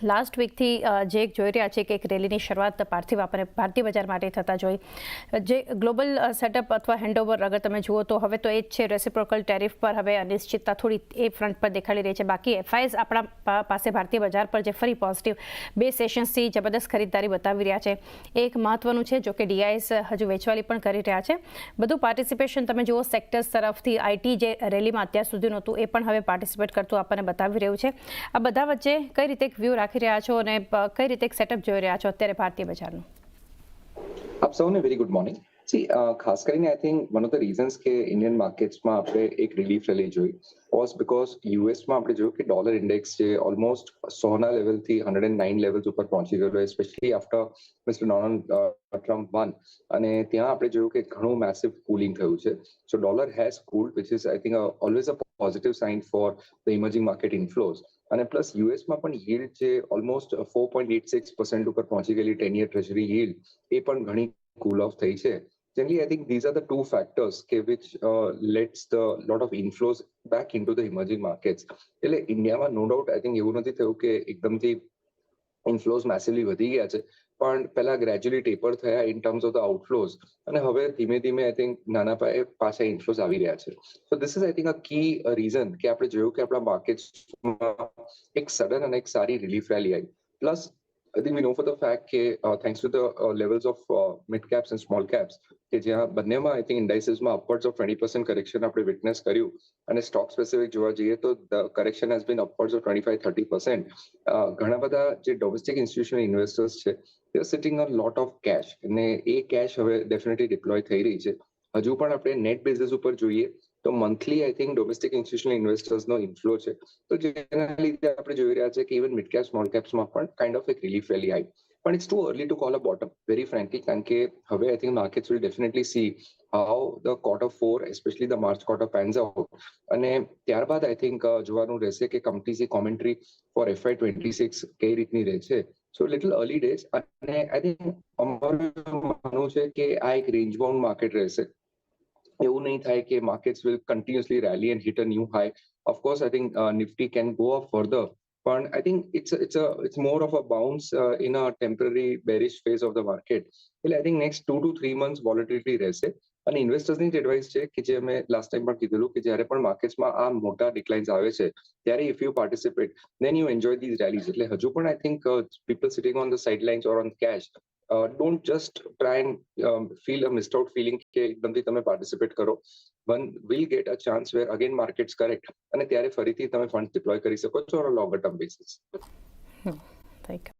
Last વીકથી જે જોઈ રહ્યા છે કે એક રેલીની શરૂઆત ભારતીય બજાર માટે થતા જોઈ, જે ગ્લોબલ સેટઅપ અથવા હેન્ડઓવર અગર તમે જુઓ તો હવે તો એ જ છે, રેસિપ્રોકલ ટેરિફ પર હવે અનિશ્ચિતતા થોડી એ ફ્રન્ટ પર દેખાડી રહી છે. બાકી એફઆઈએસ આપણા પાસે ભારતીય બજાર પર જે ફરી પોઝિટિવ 2 સેશન્સથી જબરદસ્ત ખરીદદારી બતાવી રહ્યા છે એ એક મહત્વનું છે. જો કે ડીઆઈએસ હજુ વેચવાલી પણ કરી રહ્યા છે. બધું પાર્ટિસિપેશન તમે જુઓ સેક્ટર્સ તરફથી, આઈટી જે રેલીમાં અત્યાર સુધી નહોતું એ પણ હવે પાર્ટિસિપેટ કરતું આપણને બતાવી રહ્યું છે. આ બધા વચ્ચે કઈ રીતે એક વ્યૂ રાખી રહ્યા છો અને કઈ રીતે એક સેટઅપ જોઈ રહ્યા છો અત્યારે ભારતીય બજારનું? આપ સૌને વેરી ગુડ મોર્નિંગ. ખાસ કરીને I think one of the reasons કે ઇન્ડિયન માર્કેટ્સમાં આપણે એક રિલીફ રેલી જોઈ વોઝ બીકોઝ યુએસમાં આપણે જોયું કે ડોલર ઇન્ડેક્સ જે ઓલમોસ્ટ 100ના લેવલથી 109 લેવલ્સ ઉપર પહોંચી ગયેલો, specially after mister Donald Trump one, અને ત્યાં આપણે જોયું કે ઘણું મેસિવ કુલિંગ થયું છે. So dollar has cooled, which is I think always a positive sign for the emerging market inflows. અને પ્લસ યુએસમાં પણ યીલ્ડ જે ઓલમોસ્ટ 4.86% ઉપર પહોંચી ગયેલી 10 યર ટ્રેઝરી યીલ્ડ એ પણ ઘણી cool off થઈ છે. Generally, I think these are the two factors which lets the lot of inflows back into the emerging markets. એટલે ઇન્ડિયામાં નો ડાઉટ આઈ થિંક એવું નથી થયું કે એકદમથી ઇનફ્લોઝ મેસિવલી વધી ગયા છે, પણ પહેલા ગ્રેજ્યુઅલી ટેપર થયા ઇન ટર્મ્સ ઓફ ધ આઉટફ્લોઝ, અને હવે ધીમે ધીમે આઈ થિંક નાના પાયે પાછા ઇનફ્લોઝ આવી રહ્યા છે. So this is I think a key reason કે આપણે જોયું કે આપણા માર્કેટ્સમાં એક સડન અને એક સારી રિલીફ રેલી આવી. Plus I think we know for the fact કે thanks to the levels of mid caps and small caps કે જ્યાં બંનેમાં I think indices માં upwards of 20% correction આપણે witness કર્યું, અને stock specific જોવા જઈએ તો the correction has been upwards of 25-30%. ઘણા બધા જે domestic institutional investors છે they are sitting on lot of cash, અને એ cash હવે definitely deploy થઈ રહી છે. હજુ પણ આપણે નેટ બેઝિસ ઉપર જોઈએ તો monthly I think domestic institutional ઇન્વેસ્ટર્સનો ઇન્ફ્લો છે. તો જેના લીધે આપણે જોઈ રહ્યા છે કે ઇવન મિડ કેપ સ્મોલ કેપ્સમાં પણ કાઇન્ડ ઓફ એક રિલીફ રેલી આવી. પણ it's too early to call a bottom very frankly, કારણ કે હવે I think markets will definitely see how the Q4 especially the March quarter pans out, અને ત્યારબાદ આઈ થિંક જોવાનું રહેશે કે કંપનીઝની કોમેન્ટ્રી ફોર FY26 કઈ રીતની રહેશે. સો લિટલ અર્લી ડેઝ, અને આઈ થિંક અમારું માનવું છે કે આ એક રેન્જ બાઉન્ડ માર્કેટ રહેશે. એવું નહીં થાય કે markets will continuously rally and hit a new high. Of course I think Nifty can go up further, પણ I think it's more of a bounce in a temporary bearish phase of the market. એટલે I think next 2 to 3 months volatility રહેશે. અને ઇન્વેસ્ટર્સની જ advice છે કે જે મેં last time પણ કીધેલું કે જ્યારે પણ માર્કેટ્સમાં આ મોટા ડિક્લાઇન્સ આવે છે ત્યારે if you participate then you enjoy these rallies. એટલે હજુ પણ I think people sitting on the sidelines or on cash, don't just try and feel a missed out feeling કે એકદમથી તમે પાર્ટિસિપેટ કરો. One will get a chance where again markets correct, અને ત્યારે ફરીથી તમે ફંડ ડિપ્લોય કરી શકો છો on a longer term basis. Thank you.